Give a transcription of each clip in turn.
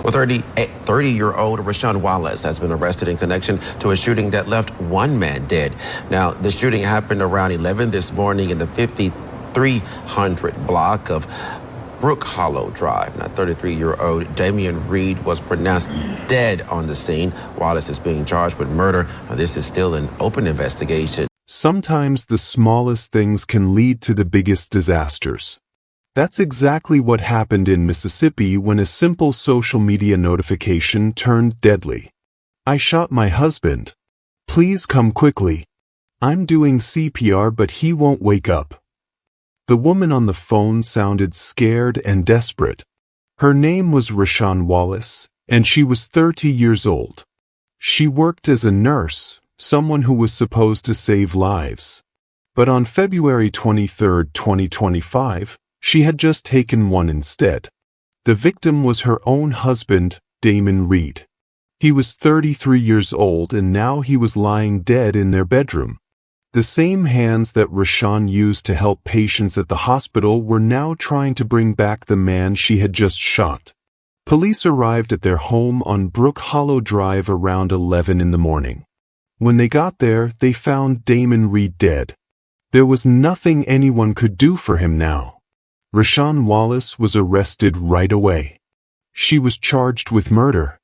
Well, 30-year-old Rashawn Wallace has been arrested in connection to a shooting that left one man dead. Now, the shooting happened around 11 this morning in the 5300 block of Brook Hollow Drive. Now, 33-year-old Damian Reed was pronounced dead on the scene. Wallace is being charged with murder. Now, this is still an open investigation. Sometimes the smallest things can lead to the biggest disasters. That's exactly what happened in Mississippi when a simple social media notification turned deadly. "I shot my husband. Please come quickly. I'm doing CPR but he won't wake up." The woman on the phone sounded scared and desperate. Her name was Rashawn Wallace, and she was 30 years old. She worked as a nurse, someone who was supposed to save lives. But on February 23, 2025, she had just taken one instead. The victim was her own husband, Damon Reed. He was 33 years old and now he was lying dead in their bedroom. The same hands that Rashawn used to help patients at the hospital were now trying to bring back the man she had just shot. Police arrived at their home on Brook Hollow Drive around 11 in the morning. When they got there, they found Damon Reed dead. There was nothing anyone could do for him now. Rashawn Wallace was arrested right away. She was charged with murder.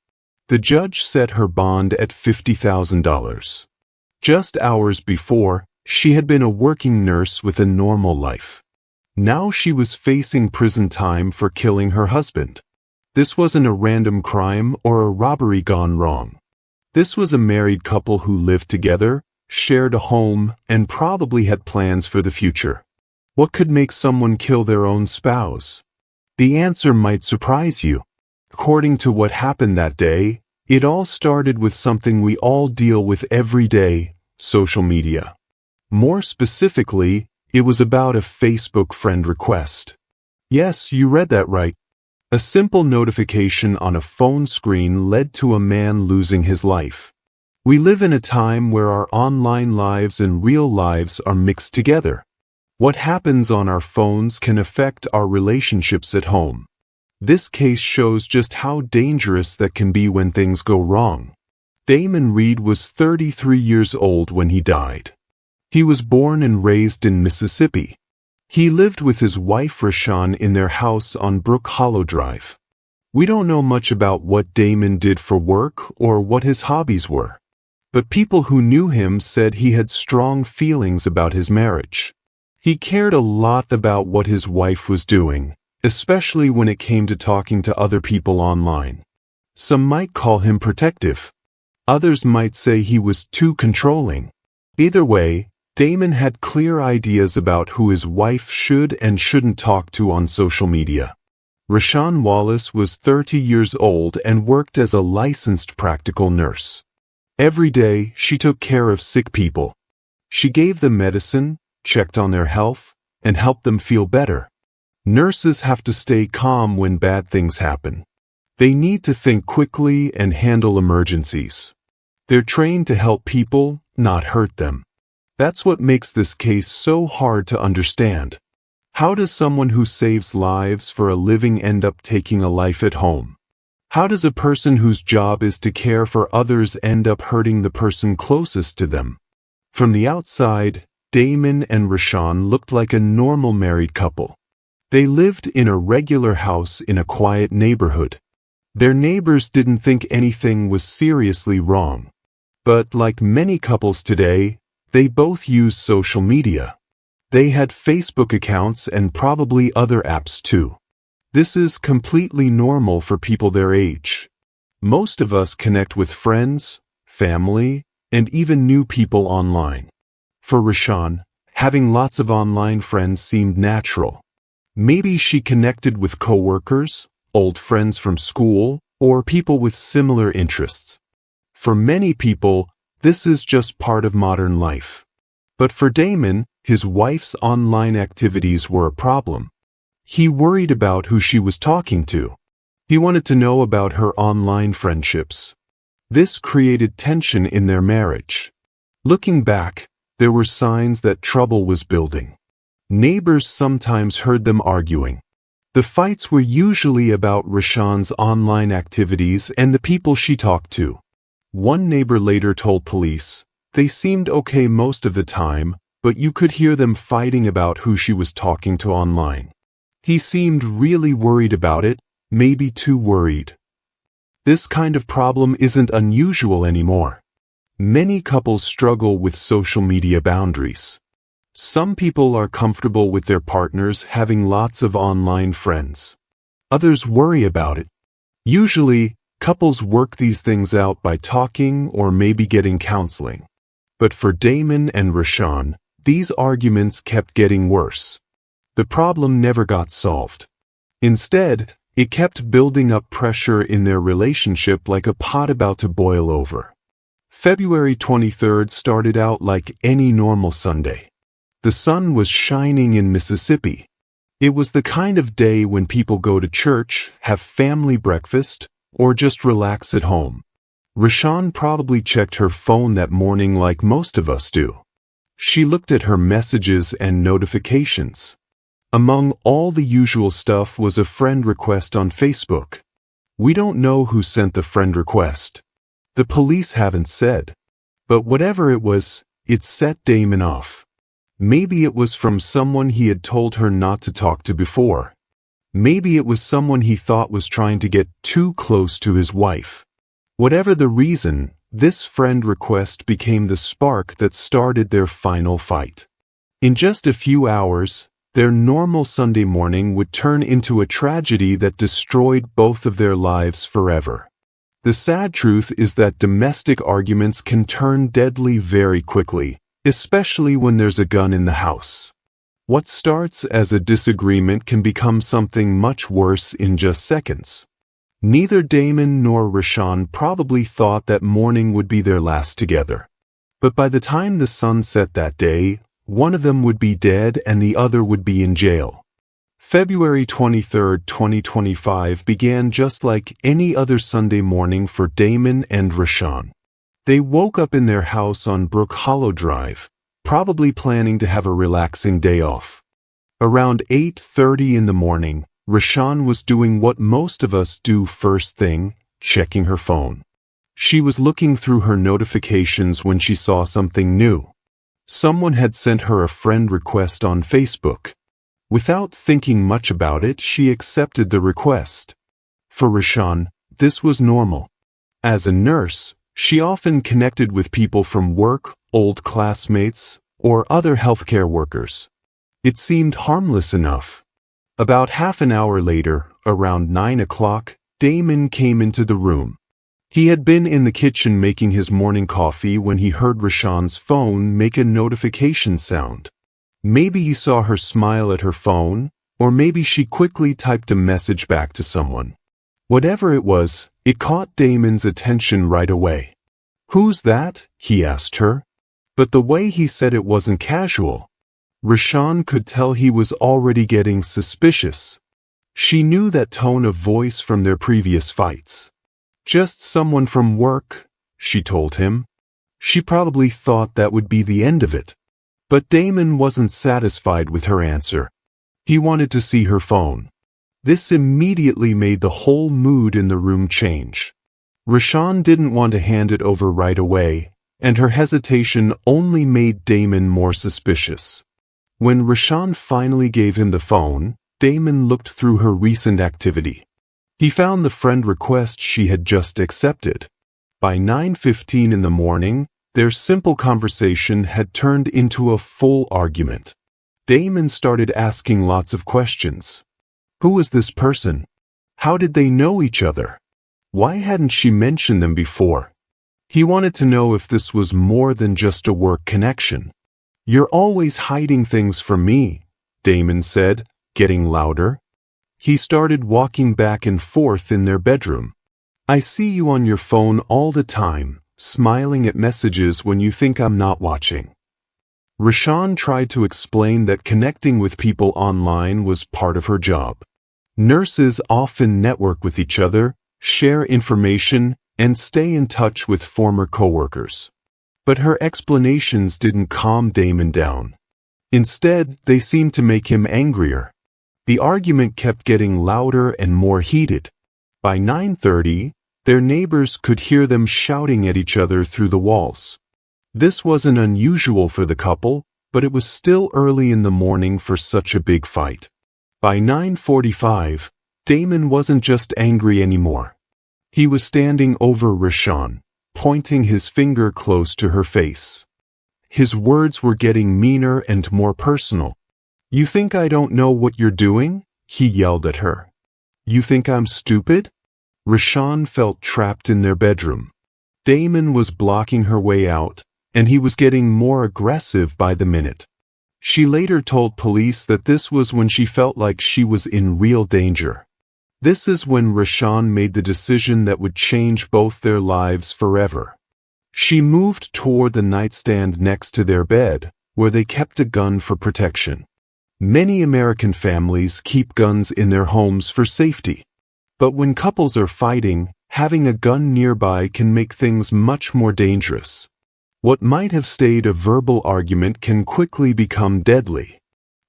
The judge set her bond at $50,000. Just hours before, she had been a working nurse with a normal life. Now she was facing prison time for killing her husband. This wasn't a random crime or a robbery gone wrong. This was a married couple who lived together, shared a home, and probably had plans for the future. What could make someone kill their own spouse? The answer might surprise you. According to what happened that day, it all started with something we all deal with every day: social media. More specifically, it was about a Facebook friend request. Yes, you read that right. A simple notification on a phone screen led to a man losing his life. We live in a time where our online lives and real lives are mixed together. What happens on our phones can affect our relationships at home. This case shows just how dangerous that can be when things go wrong. Damon Reed was 33 years old when he died. He was born and raised in Mississippi. He lived with his wife Rashawn in their house on Brook Hollow Drive. We don't know much about what Damon did for work or what his hobbies were. But people who knew him said he had strong feelings about his marriage. He cared a lot about what his wife was doing, especially when it came to talking to other people online. Some might call him protective. Others might say he was too controlling. Either way, Damon had clear ideas about who his wife should and shouldn't talk to on social media. Rashawn Wallace was 30 years old and worked as a licensed practical nurse. Every day, she took care of sick people. She gave them medicine, checked on their health, and helped them feel better. Nurses have to stay calm when bad things happen. They need to think quickly and handle emergencies. They're trained to help people, not hurt them. That's what makes this case so hard to understand. How does someone who saves lives for a living end up taking a life at home? How does a person whose job is to care for others end up hurting the person closest to them? From the outside, Damon and Rashawn looked like a normal married couple. They lived in a regular house in a quiet neighborhood. Their neighbors didn't think anything was seriously wrong. But like many couples today, they both used social media. They had Facebook accounts and probably other apps too. This is completely normal for people their age. Most of us connect with friends, family, and even new people online. For Rashawn, having lots of online friends seemed natural. Maybe she connected with coworkers, old friends from school, or people with similar interests. For many people, this is just part of modern life. But for Damon, his wife's online activities were a problem. He worried about who she was talking to. He wanted to know about her online friendships. This created tension in their marriage. Looking back, there were signs that trouble was building. Neighbors sometimes heard them arguing. The fights were usually about Rashawn's online activities and the people she talked to. One neighbor later told police, "They seemed okay most of the time, but you could hear them fighting about who she was talking to online. He seemed really worried about it, maybe too worried." This kind of problem isn't unusual anymore. Many couples struggle with social media boundaries. Some people are comfortable with their partners having lots of online friends. Others worry about it. Usually, couples work these things out by talking or maybe getting counseling. But for Damon and Rashawn, these arguments kept getting worse. The problem never got solved. Instead, it kept building up pressure in their relationship like a pot about to boil over. February 23rd started out like any normal Sunday. The sun was shining in Mississippi. It was the kind of day when people go to church, have family breakfast, or just relax at home. Rashawn probably checked her phone that morning like most of us do. She looked at her messages and notifications. Among all the usual stuff was a friend request on Facebook. We don't know who sent the friend request. The police haven't said. But whatever it was, it set Damon off. Maybe it was from someone he had told her not to talk to before. Maybe it was someone he thought was trying to get too close to his wife. Whatever the reason, this friend request became the spark that started their final fight. In just a few hours, their normal Sunday morning would turn into a tragedy that destroyed both of their lives forever. The sad truth is that domestic arguments can turn deadly very quickly, especially when there's a gun in the house. What starts as a disagreement can become something much worse in just seconds. Neither Damon nor Rashawn probably thought that morning would be their last together. But by the time the sun set that day, one of them would be dead and the other would be in jail. February 23, 2025 began just like any other Sunday morning for Damon and Rashawn. They woke up in their house on Brook Hollow Drive, probably planning to have a relaxing day off. Around 8:30 in the morning, Rashawn was doing what most of us do first thing, checking her phone. She was looking through her notifications when she saw something new. Someone had sent her a friend request on Facebook. Without thinking much about it, she accepted the request. For Rashawn, this was normal. As a nurse, she often connected with people from work, old classmates, or other healthcare workers. It seemed harmless enough. About half an hour later, around 9 o'clock, Damon came into the room. He had been in the kitchen making his morning coffee when he heard Rashawn's phone make a notification sound. Maybe he saw her smile at her phone, or maybe she quickly typed a message back to someone. Whatever it was, it caught Damon's attention right away. "Who's that?" he asked her. But the way he said it wasn't casual. Rashawn could tell he was already getting suspicious. She knew that tone of voice from their previous fights. "Just someone from work," she told him. She probably thought that would be the end of it. But Damon wasn't satisfied with her answer. He wanted to see her phone. This immediately made the whole mood in the room change. Rashawn didn't want to hand it over right away, and her hesitation only made Damon more suspicious. When Rashawn finally gave him the phone, Damon looked through her recent activity. He found the friend request she had just accepted. By 9:15 in the morning, their simple conversation had turned into a full argument. Damon started asking lots of questions. Who was this person? How did they know each other? Why hadn't she mentioned them before? He wanted to know if this was more than just a work connection. "You're always hiding things from me," Damon said, getting louder. He started walking back and forth in their bedroom. "I see you on your phone all the time, smiling at messages when you think I'm not watching." Rashawn tried to explain that connecting with people online was part of her job. Nurses often network with each other, share information, and stay in touch with former coworkers. But her explanations didn't calm Damon down. Instead, they seemed to make him angrier. The argument kept getting louder and more heated. By 9:30, their neighbors could hear them shouting at each other through the walls. This wasn't unusual for the couple, but it was still early in the morning for such a big fight. By 9:45, Damon wasn't just angry anymore. He was standing over Rashawn, pointing his finger close to her face. His words were getting meaner and more personal. "You think I don't know what you're doing?" he yelled at her. "You think I'm stupid?" Rashawn felt trapped in their bedroom. Damon was blocking her way out, and he was getting more aggressive by the minute. She later told police that this was when she felt like she was in real danger. This is when Rashawn made the decision that would change both their lives forever. She moved toward the nightstand next to their bed, where they kept a gun for protection. Many American families keep guns in their homes for safety. But when couples are fighting, having a gun nearby can make things much more dangerous. What might have stayed a verbal argument can quickly become deadly.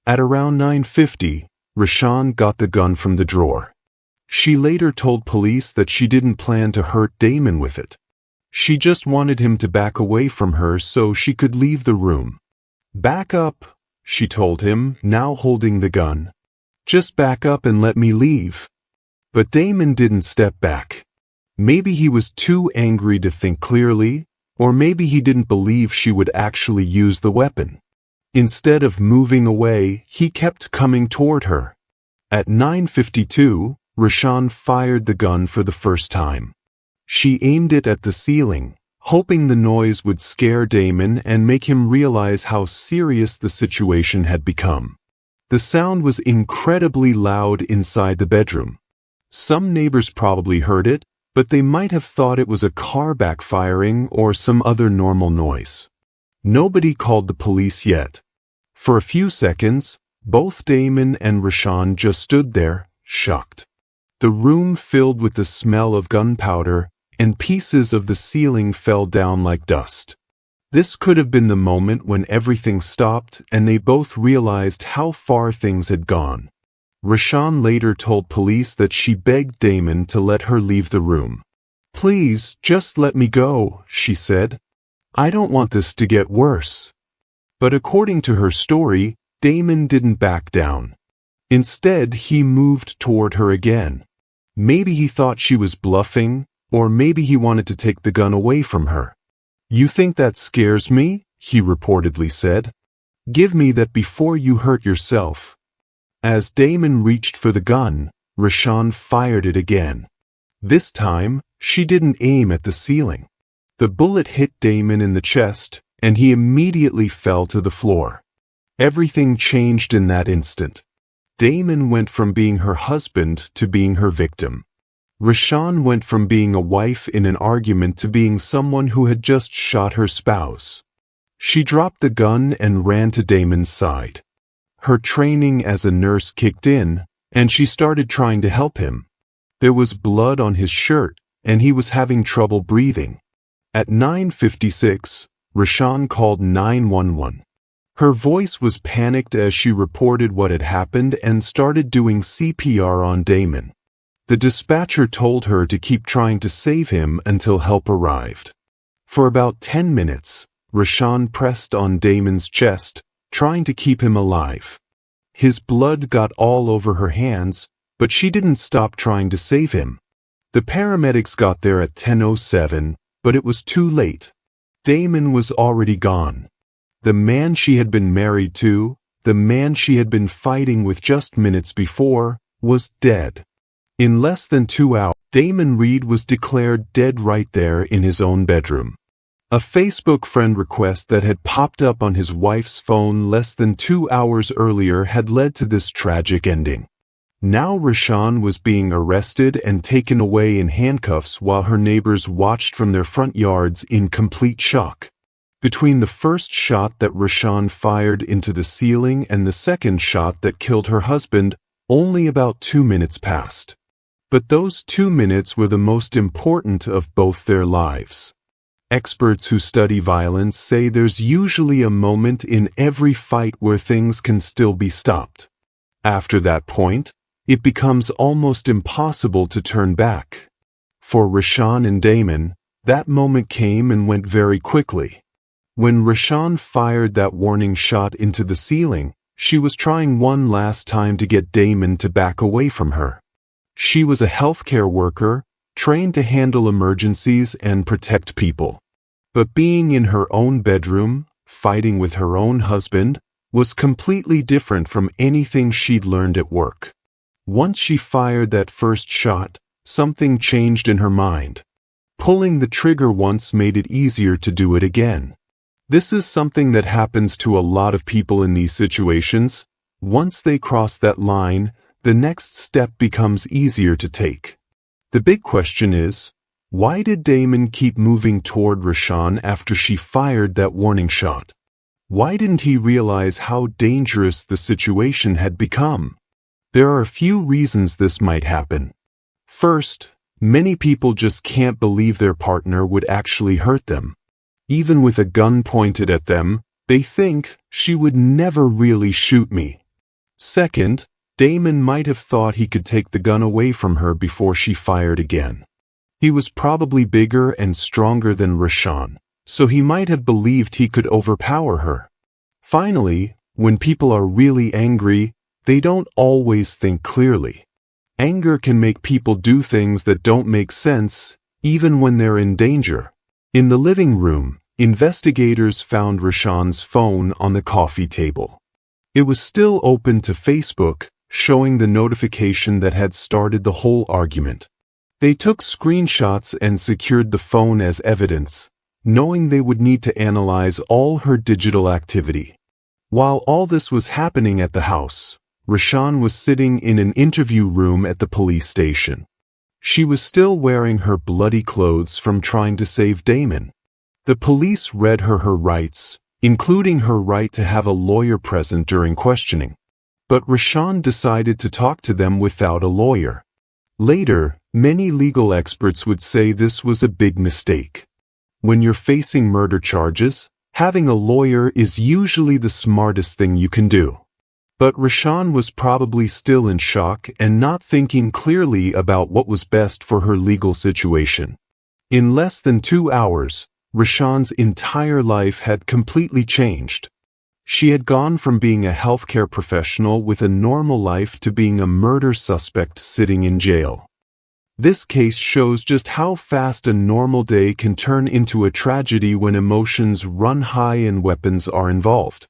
At around 9:50, Rashawn got the gun from the drawer. She later told police that she didn't plan to hurt Damon with it. She just wanted him to back away from her so she could leave the room. "Back up," she told him, now holding the gun. "Just back up and let me leave." But Damon didn't step back. Maybe he was too angry to think clearly, or maybe he didn't believe she would actually use the weapon. Instead of moving away, he kept coming toward her. At 9:52, Rashawn fired the gun for the first time. She aimed it at the ceiling, hoping the noise would scare Damon and make him realize how serious the situation had become. The sound was incredibly loud inside the bedroom. Some neighbors probably heard it, but they might have thought it was a car backfiring or some other normal noise. Nobody called the police yet. For a few seconds, both Damon and Rashawn just stood there, shocked. The room filled with the smell of gunpowder, and pieces of the ceiling fell down like dust. This could have been the moment when everything stopped and they both realized how far things had gone. Rashawn later told police that she begged Damon to let her leave the room. "Please, just let me go," she said. "I don't want this to get worse." But according to her story, Damon didn't back down. Instead, he moved toward her again. Maybe he thought she was bluffing, or maybe he wanted to take the gun away from her. "You think that scares me?" he reportedly said. "Give me that before you hurt yourself." As Damon reached for the gun, Rashawn fired it again. This time, she didn't aim at the ceiling. The bullet hit Damon in the chest, and he immediately fell to the floor. Everything changed in that instant. Damon went from being her husband to being her victim. Rashawn went from being a wife in an argument to being someone who had just shot her spouse. She dropped the gun and ran to Damon's side. Her training as a nurse kicked in, and she started trying to help him. There was blood on his shirt, and he was having trouble breathing. At 9:56, Rashawn called 911. Her voice was panicked as she reported what had happened and started doing CPR on Damon. The dispatcher told her to keep trying to save him until help arrived. For about 10 minutes, Rashawn pressed on Damon's chest, trying to keep him alive. His blood got all over her hands, but she didn't stop trying to save him. The paramedics got there at 10:07, but it was too late. Damon was already gone. The man she had been married to, the man she had been fighting with just minutes before, was dead. In less than 2 hours, Damon Reed was declared dead right there in his own bedroom. A Facebook friend request that had popped up on his wife's phone less than 2 hours earlier had led to this tragic ending. Now Rashawn was being arrested and taken away in handcuffs while her neighbors watched from their front yards in complete shock. Between the first shot that Rashawn fired into the ceiling and the second shot that killed her husband, only about 2 minutes passed. But those 2 minutes were the most important of both their lives. Experts who study violence say there's usually a moment in every fight where things can still be stopped. After that point, it becomes almost impossible to turn back. For Rashawn and Damon, that moment came and went very quickly. When Rashawn fired that warning shot into the ceiling, she was trying one last time to get Damon to back away from her. She was a healthcare worker, trained to handle emergencies and protect people. But being in her own bedroom, fighting with her own husband, was completely different from anything she'd learned at work. Once she fired that first shot, something changed in her mind. Pulling the trigger once made it easier to do it again. This is something that happens to a lot of people in these situations. Once they cross that line, the next step becomes easier to take. The big question is, why did Damon keep moving toward Rashawn after she fired that warning shot? Why didn't he realize how dangerous the situation had become? There are a few reasons this might happen. First, many people just can't believe their partner would actually hurt them. Even with a gun pointed at them, they think, she would never really shoot me. Second, Damon might have thought he could take the gun away from her before she fired again. He was probably bigger and stronger than Rashawn, so he might have believed he could overpower her. Finally, when people are really angry, they don't always think clearly. Anger can make people do things that don't make sense, even when they're in danger. In the living room, investigators found Rashawn's phone on the coffee table. It was still open to Facebook, showing the notification that had started the whole argument. They took screenshots and secured the phone as evidence, knowing they would need to analyze all her digital activity. While all this was happening at the house, Rashawn was sitting in an interview room at the police station. She was still wearing her bloody clothes from trying to save Damon. The police read her rights, including her right to have a lawyer present during questioning. But Rashawn decided to talk to them without a lawyer. Later, many legal experts would say this was a big mistake. When you're facing murder charges, having a lawyer is usually the smartest thing you can do. But Rashawn was probably still in shock and not thinking clearly about what was best for her legal situation. In less than 2 hours, Rashawn's entire life had completely changed. She had gone from being a healthcare professional with a normal life to being a murder suspect sitting in jail. This case shows just how fast a normal day can turn into a tragedy when emotions run high and weapons are involved.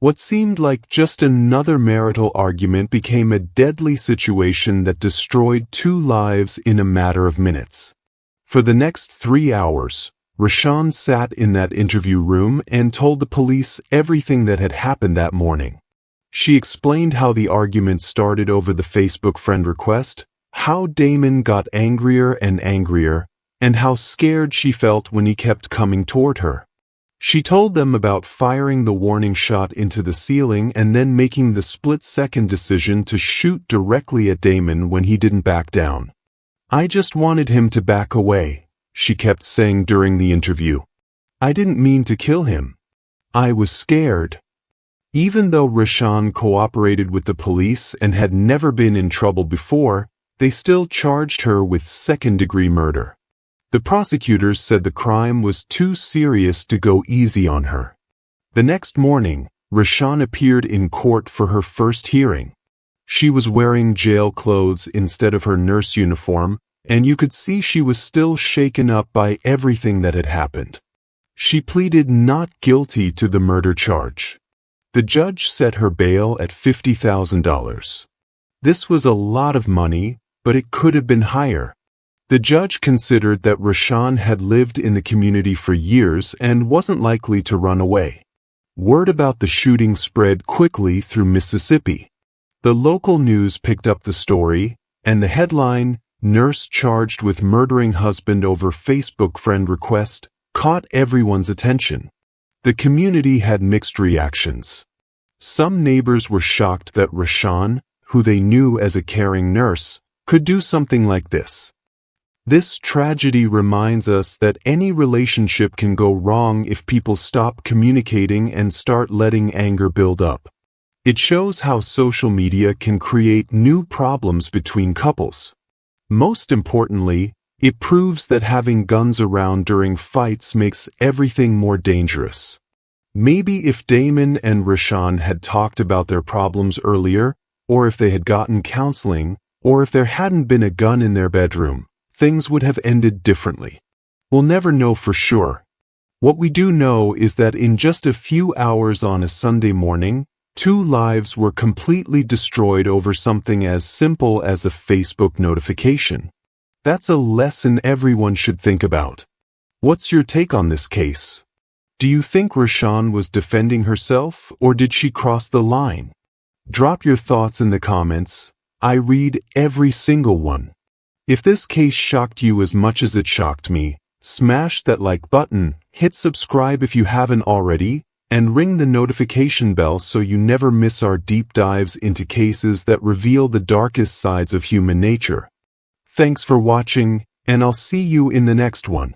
What seemed like just another marital argument became a deadly situation that destroyed 2 lives in a matter of minutes. For the next 3 hours, Rashawn sat in that interview room and told the police everything that had happened that morning. She explained how the argument started over the Facebook friend request, how Damon got angrier and angrier, and how scared she felt when he kept coming toward her. She told them about firing the warning shot into the ceiling and then making the split-second decision to shoot directly at Damon when he didn't back down. "I just wanted him to back away," she kept saying during the interview. "I didn't mean to kill him. I was scared." Even though Rashawn cooperated with the police and had never been in trouble before, they still charged her with second-degree murder. The prosecutors said the crime was too serious to go easy on her. The next morning, Rashawn appeared in court for her first hearing. She was wearing jail clothes instead of her nurse uniform, and you could see she was still shaken up by everything that had happened. She pleaded not guilty to the murder charge. The judge set her bail at $50,000. This was a lot of money, but it could have been higher. The judge considered that Rashawn had lived in the community for years and wasn't likely to run away. Word about the shooting spread quickly through Mississippi. The local news picked up the story, and the headline, "Nurse Charged with Murdering Husband Over Facebook Friend Request," caught everyone's attention. The community had mixed reactions. Some neighbors were shocked that Rashawn, who they knew as a caring nurse, could do something like this. This tragedy reminds us that any relationship can go wrong if people stop communicating and start letting anger build up. It shows how social media can create new problems between couples. Most importantly, it proves that having guns around during fights makes everything more dangerous. Maybe if Damon and Rashawn had talked about their problems earlier, or if they had gotten counseling, or if there hadn't been a gun in their bedroom, things would have ended differently. We'll never know for sure. What we do know is that in just a few hours on a Sunday morning, 2 lives were completely destroyed over something as simple as a Facebook notification. That's a lesson everyone should think about. What's your take on this case? Do you think Rashawn was defending herself, or did she cross the line? Drop your thoughts in the comments. I read every single one. If this case shocked you as much as it shocked me, smash that like button, hit subscribe if you haven't already, and ring the notification bell so you never miss our deep dives into cases that reveal the darkest sides of human nature. Thanks for watching, and I'll see you in the next one.